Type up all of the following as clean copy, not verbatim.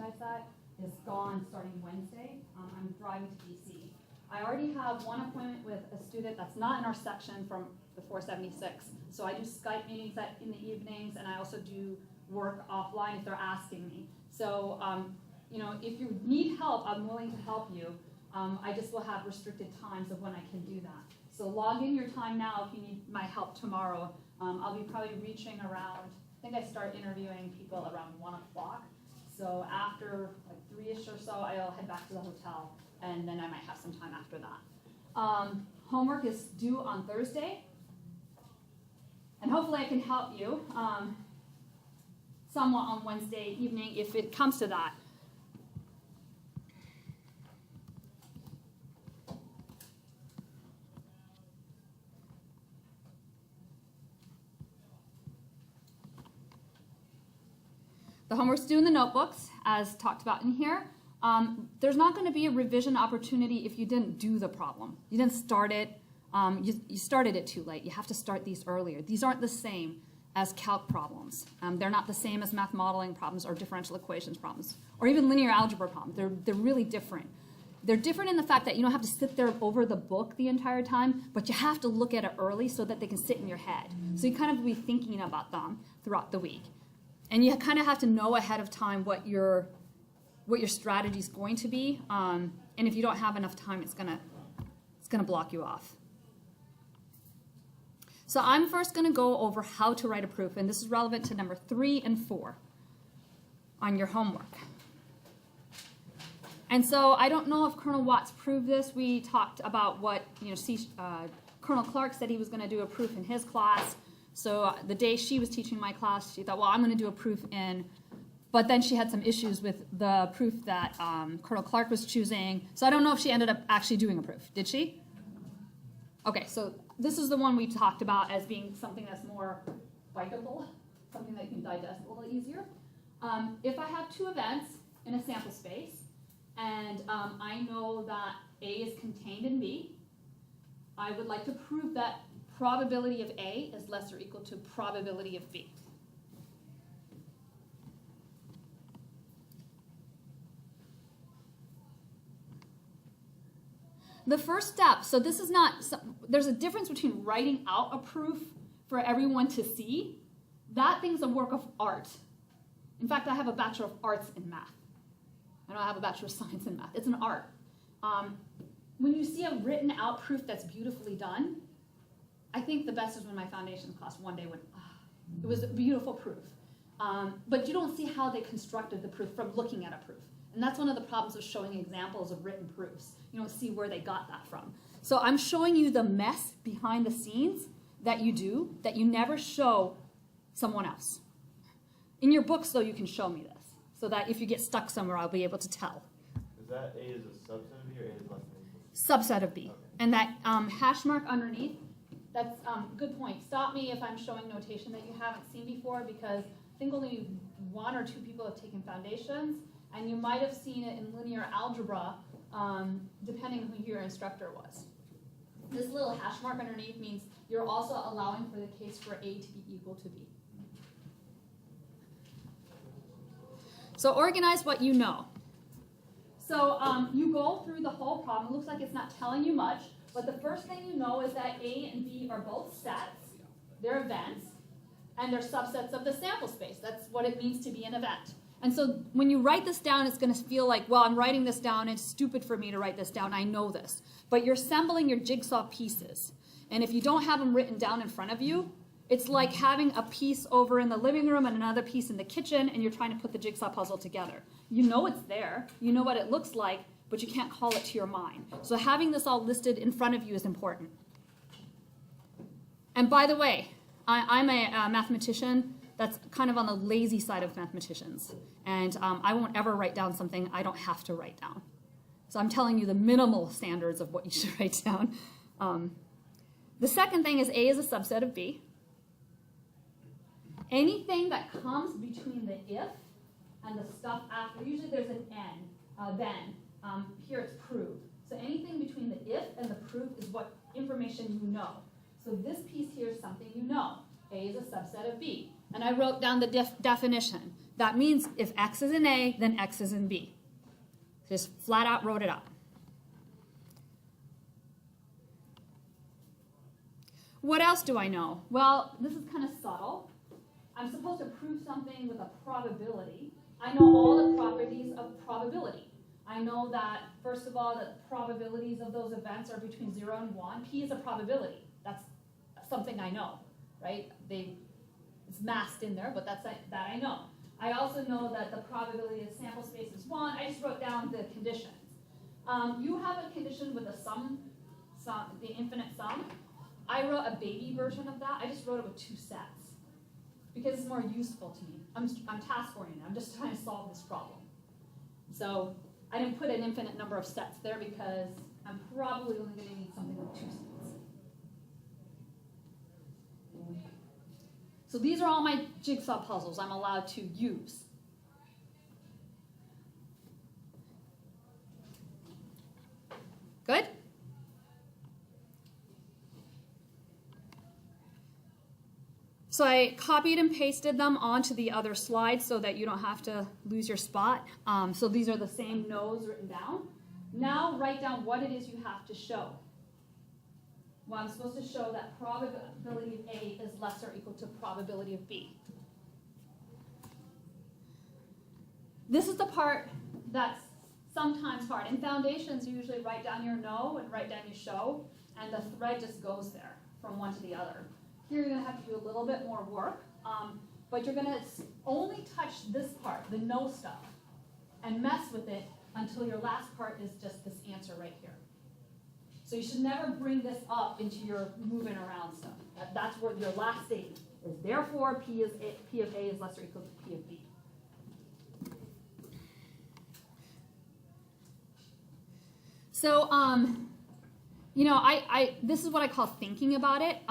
prioritize that, is gone starting Wednesday. I'm driving to DC. I already have one appointment with a student that's not in our section from the 476. So I do Skype meetings in the evenings, and I also do work offline if they're asking me. So, if you need help, I'm willing to help you. I just will have restricted times of when I can do that. So log in your time now if you need my help tomorrow. I'll be probably reaching around, I think I start interviewing people around 1 o'clock. So after like 3-ish or so, I'll head back to the hotel, and then I might have some time after that. Homework is due on Thursday, and hopefully I can help you somewhat on Wednesday evening if it comes to that. The homework's due in the notebooks, as talked about in here. There's not going to be a revision opportunity if you didn't do the problem. You didn't start it. You started it too late. You have to start these earlier. These aren't the same as calc problems. They're not the same as math modeling problems or differential equations problems or even linear algebra problems. They're really different. They're different in the fact that you don't have to sit there over the book the entire time, but you have to look at it early so that they can sit in your head. So you kind of be thinking about them throughout the week. And you kind of have to know ahead of time what your strategy is going to be. And if you don't have enough time, it's gonna block you off. So I'm first going to go over how to write a proof, and this is relevant to number 3 and 4 on your homework. And so I don't know if Colonel Watts proved this. We talked about what Colonel Clark said he was going to do a proof in his class. So the day she was teaching my class, she thought, well, I'm going to do a proof in, but then she had some issues with the proof that Colonel Clark was choosing. So I don't know if she ended up actually doing a proof. Did she? Okay, so this is the one we talked about as being something that's more biteable, something that you can digest a little easier. If I have 2 events in a sample space, and I know that A is contained in B, I would like to prove that probability of A is less or equal to probability of B. The first step, so this is not, there's a difference between writing out a proof for everyone to see. That thing's a work of art. In fact, I have a Bachelor of Arts in math. I don't have a Bachelor of Science in math. It's an art. When you see a written out proof that's beautifully done, I think the best is when my foundation class one day went, it was a beautiful proof. But you don't see how they constructed the proof from looking at a proof. And that's one of the problems with showing examples of written proofs. You don't see where they got that from. So I'm showing you the mess behind the scenes that you do that you never show someone else. In your books, though, you can show me this, so that if you get stuck somewhere, I'll be able to tell. Is that A is a subset of B or A is less than equal? Subset of B. Okay. And that hash mark underneath, that's good point. Stop me if I'm showing notation that you haven't seen before, because I think only 1 or 2 people have taken foundations, and you might have seen it in linear algebra, depending who your instructor was. This little hash mark underneath means you're also allowing for the case for A to be equal to B. So organize what you know. So you go through the whole problem. It looks like it's not telling you much, but the first thing you know is that A and B are both sets. They're events, and they're subsets of the sample space. That's what it means to be an event. And so when you write this down, it's going to feel like, well, I'm writing this down. It's stupid for me to write this down. I know this. But you're assembling your jigsaw pieces. And if you don't have them written down in front of you, it's like having a piece over in the living room and another piece in the kitchen, and you're trying to put the jigsaw puzzle together. You know it's there. You know what it looks like, but you can't call it to your mind. So having this all listed in front of you is important. And by the way, I'm a mathematician that's kind of on the lazy side of mathematicians. And I won't ever write down something I don't have to write down. So I'm telling you the minimal standards of what you should write down. The second thing is A is a subset of B. Anything that comes between the if and the stuff after, usually there's an N, then. Here it's proved. So anything between the if and the proved is what information you know. So this piece here is something you know. A is a subset of B. And I wrote down the definition. That means if X is in A, then X is in B. Just flat out wrote it up. What else do I know? Well, this is kind of subtle. I'm supposed to prove something with a probability. I know all the properties of probability. I know that, first of all, that probabilities of those events are between 0 and 1. P is a probability. That's something I know, right? It's masked in there, but that I know. I also know that the probability of sample space is 1. I just wrote down the conditions. You have a condition with a sum, the infinite sum. I wrote a baby version of that. I just wrote it with 2 sets because it's more useful to me. I'm task-oriented. I'm just trying to solve this problem. So I didn't put an infinite number of sets there because I'm probably only going to need something with 2 sets. So these are all my jigsaw puzzles I'm allowed to use. Good? So I copied and pasted them onto the other slide so that you don't have to lose your spot. So these are the same no's written down. Now write down what it is you have to show. Well, I'm supposed to show that probability of A is less or equal to probability of B. This is the part that's sometimes hard. In foundations, you usually write down your no and write down your show, and the thread just goes there from one to the other. Here you're going to have to do a little bit more work, but you're going to only touch this part, the no stuff, and mess with it until your last part is just this answer right here. So you should never bring this up into your moving around stuff. That's where your last statement is. Therefore, P of A is less or equal to P of B. So, you know, this is what I call thinking about it.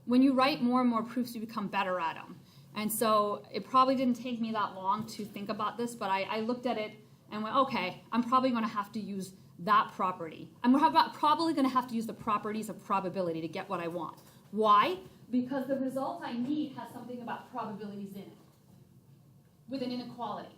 When you write more and more proofs, you become better at them. And so it probably didn't take me that long to think about this, but I looked at it and went, okay, I'm probably going to have to use that property. I'm probably going to have to use the properties of probability to get what I want. Why? Because the result I need has something about probabilities in it with an inequality.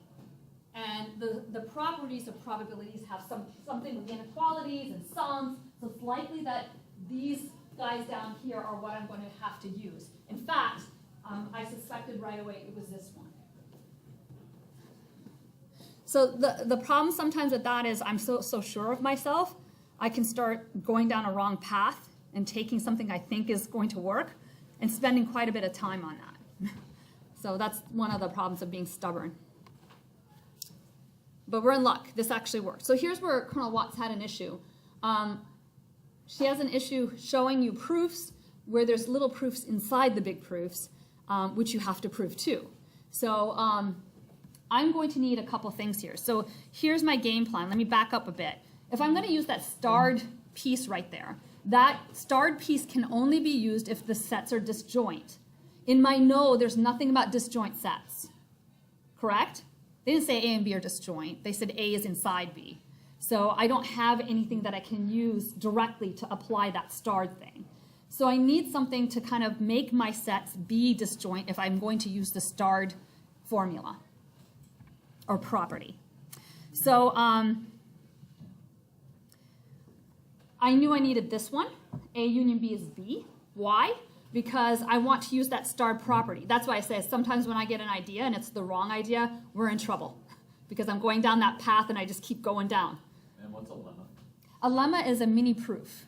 And the properties of probabilities have something with inequalities and sums, so it's likely that these guys down here are what I'm going to have to use. In fact, I suspected right away it was this one. So the problem sometimes with that is I'm so sure of myself, I can start going down a wrong path and taking something I think is going to work and spending quite a bit of time on that. So that's one of the problems of being stubborn. But we're in luck. This actually worked. So here's where Colonel Watts had an issue. She has an issue showing you proofs where there's little proofs inside the big proofs, which you have to prove too. So I'm going to need a couple things here. So here's my game plan. Let me back up a bit. If I'm going to use that starred piece right there, that starred piece can only be used if the sets are disjoint. In my no, there's nothing about disjoint sets. Correct? They didn't say A and B are disjoint. They said A is inside B. So I don't have anything that I can use directly to apply that starred thing. So I need something to kind of make my sets be disjoint if I'm going to use the starred formula or property. So I knew I needed this one. A union B is B. Why? Because I want to use that starred property. That's why I say sometimes when I get an idea and it's the wrong idea, we're in trouble because I'm going down that path and I just keep going down. And what's a lemma? A lemma is a mini proof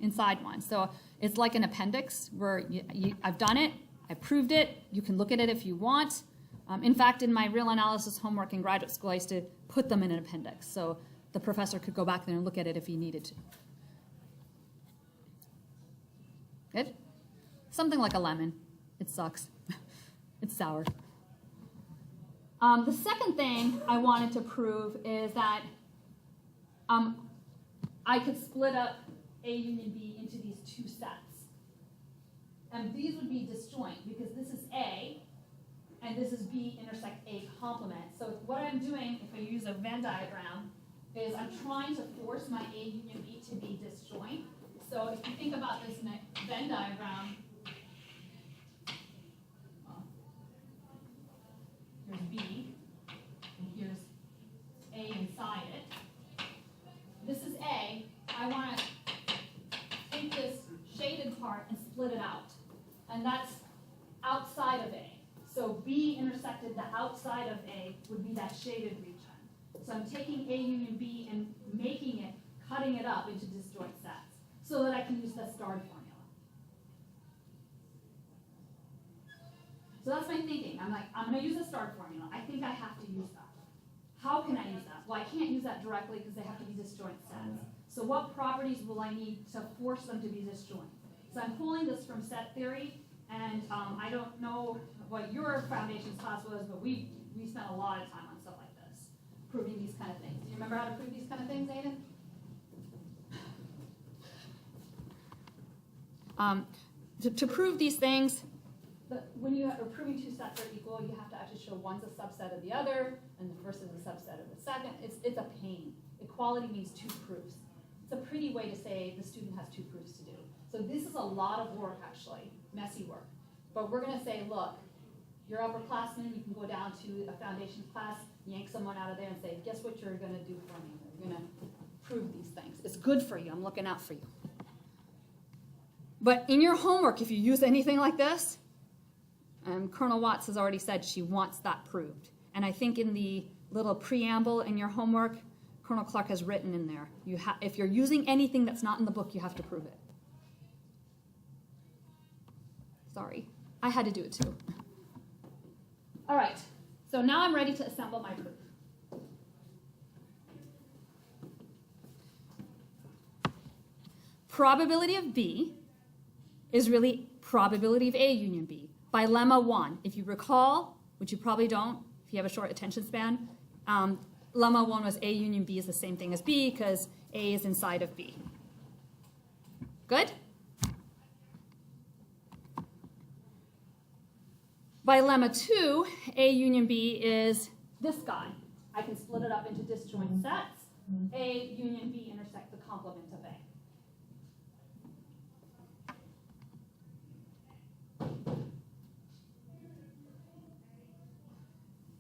inside one. So it's like an appendix where I've done it, I proved it, you can look at it if you want. In fact, in my real analysis homework in graduate school, I used to put them in an appendix so the professor could go back there and look at it if he needed to. Good? Something like a lemon. It sucks. It's sour. The second thing I wanted to prove is that I could split up A union B into these two sets. And these would be disjoint because this is A and this is B intersect A complement. So what I'm doing, if I use a Venn diagram, is I'm trying to force my A union B to be disjoint. So if you think about this Venn diagram, here's outside of A would be that shaded region. So I'm taking A union B and making it, cutting it up into disjoint sets so that I can use the starred formula. So that's my thinking. I'm like, I'm going to use a starred formula. I think I have to use that. How can I use that? Well, I can't use that directly because they have to be disjoint sets. So what properties will I need to force them to be disjoint? So I'm pulling this from set theory, and I don't know what your foundations class was, but we spent a lot of time on stuff like this, proving these kind of things. Do you remember how to prove these kind of things, Aiden? To prove these things, when you are proving two sets are equal, you have to actually show one's a subset of the other, and the first is a subset of the second. It's a pain. Equality means two proofs. It's a pretty way to say the student has two proofs to do. So this is a lot of work, actually, messy work. But we're going to say, look, you're upperclassmen, you can go down to a foundations class, yank someone out of there and say, guess what you're going to do for me? You're going to prove these things. It's good for you. I'm looking out for you. But in your homework, if you use anything like this, Colonel Watts has already said she wants that proved. And I think in the little preamble in your homework, Colonel Clark has written in there, if you're using anything that's not in the book, you have to prove it. Sorry, I had to do it too. All right, so now I'm ready to assemble my proof. Probability of B is really probability of A union B by lemma 1. If you recall, which you probably don't if you have a short attention span, lemma 1 was A union B is the same thing as B because A is inside of B. Good? By lemma 2, A union B is this guy. I can split it up into disjoint sets. A union B intersect the complement of A.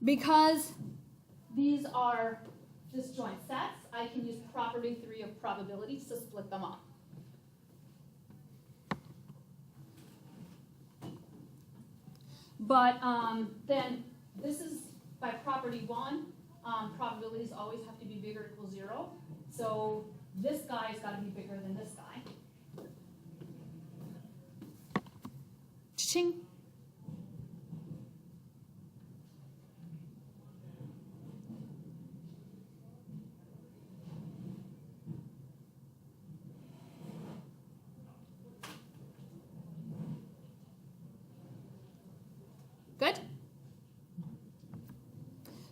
Because these are disjoint sets, I can use property 3 of probabilities to split them up. But then this is by property 1, probabilities always have to be bigger or equal 0. So this guy's got to be bigger than this guy. Cha-ching. Good?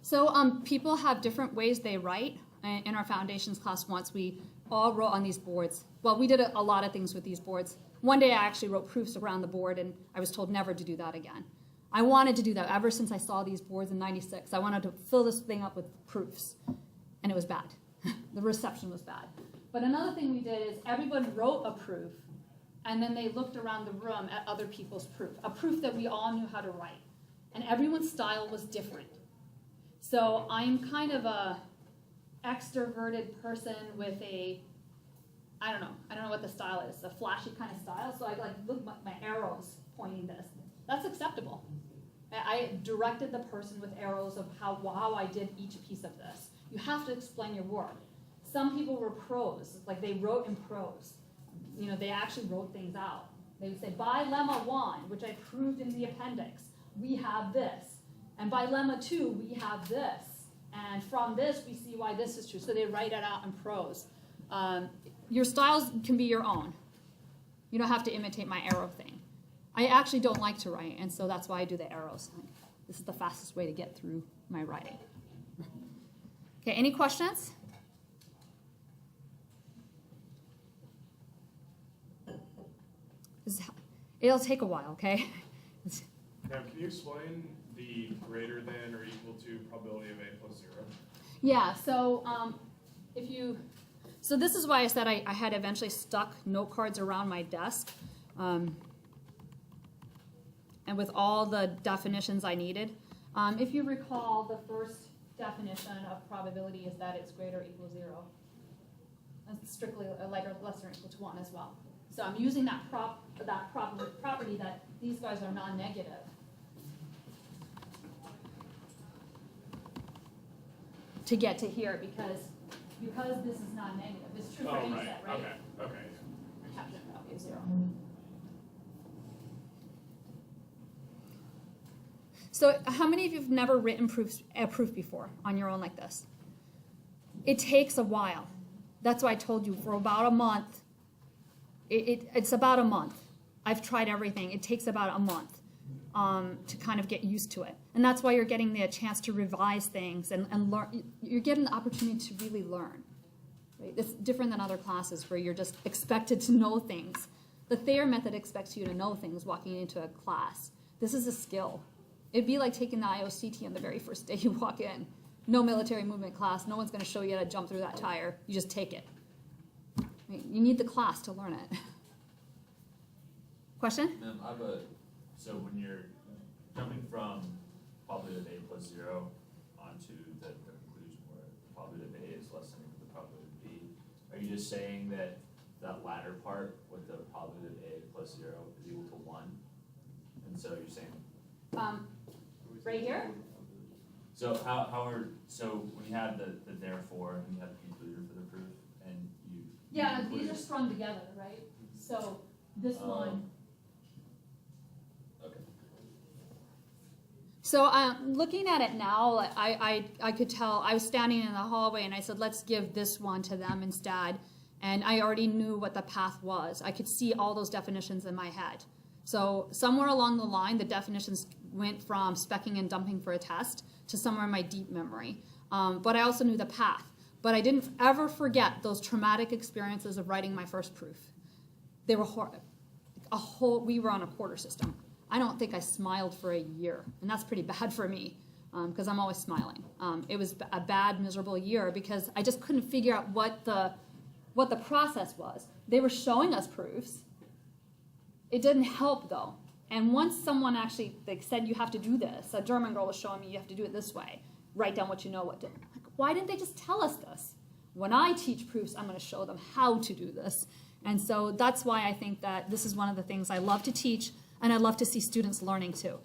So people have different ways they write. In our foundations class once, we all wrote on these boards. Well, we did a lot of things with these boards. One day I actually wrote proofs around the board, and I was told never to do that again. I wanted to do that ever since I saw these boards in '96. I wanted to fill this thing up with proofs, and it was bad. The reception was bad. But another thing we did is everyone wrote a proof, and then they looked around the room at other people's proof, a proof that we all knew how to write. And everyone's style was different. So I'm kind of a extroverted person with a, I don't know what the style is, a flashy kind of style. So I look at my arrows pointing this. That's acceptable. I directed the person with arrows of how I did each piece of this. You have to explain your work. Some people were prose, like they wrote in prose. You know, they actually wrote things out. They would say, by lemma 1, which I proved in the appendix, we have this. And by lemma 2, we have this. And from this, we see why this is true. So they write it out in prose. Your styles can be your own. You don't have to imitate my arrow thing. I actually don't like to write, and so that's why I do the arrows. This is the fastest way to get through my writing. Okay, any questions? It'll take a while, okay? Now, can you explain the greater than or equal to probability of A plus 0? Yeah, so so this is why I said I had eventually stuck note cards around my desk, and with all the definitions I needed. If you recall, the first definition of probability is that it's greater or equal to 0. That's strictly less than or equal to 1 as well. So I'm using that property that these guys are non-negative. to get to here because this is not negative. It's true for Oh, any right, set, right? okay. Capture value of 0. So how many of you have never written a proof before on your own like this? It takes a while. That's why I told you for about a month. It's about a month. I've tried everything. It takes about a month to kind of get used to it. And that's why you're getting the chance to revise things and learn. You're getting the opportunity to really learn. Right? It's different than other classes where you're just expected to know things. The Thayer method expects you to know things walking into a class. This is a skill. It'd be like taking the IOCT on the very first day you walk in. No military movement class. No one's going to show you how to jump through that tire. You just take it. Right? You need the class to learn it. Question? Ma'am, so when you're jumping from probability of A plus 0 onto the conclusion where the probability of A is less than the probability of B, are you just saying that that latter part with the probability of A plus 0 is equal to 1? And so you're saying, Right here? so so when you had the therefore, and you had the conclusion for the proof, and you. Yeah, these concluded- are strung together, right? So this one. Okay. So looking at it now, like, I could tell, I was standing in the hallway and I said, let's give this one to them instead. And I already knew what the path was. I could see all those definitions in my head. So somewhere along the line, the definitions went from specking and dumping for a test to somewhere in my deep memory. But I also knew the path. But I didn't ever forget those traumatic experiences of writing my first proof. They were we were on a quarter system. I don't think I smiled for a year, and that's pretty bad for me because I'm always smiling. It was a bad, miserable year because I just couldn't figure out what the process was. They were showing us proofs. It didn't help though. And once someone actually said you have to do this, a German girl was showing me you have to do it this way. Write down what you know, what to. Like, why didn't they just tell us this? When I teach proofs, I'm going to show them how to do this. And so that's why I think that this is one of the things I love to teach, and I love to see students learning too.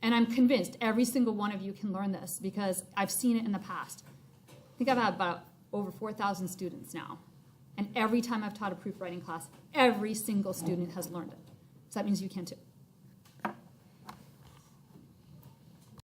And I'm convinced every single one of you can learn this because I've seen it in the past. I think I've had about over 4,000 students now. And every time I've taught a proof writing class, every single student has learned it. So that means you can too.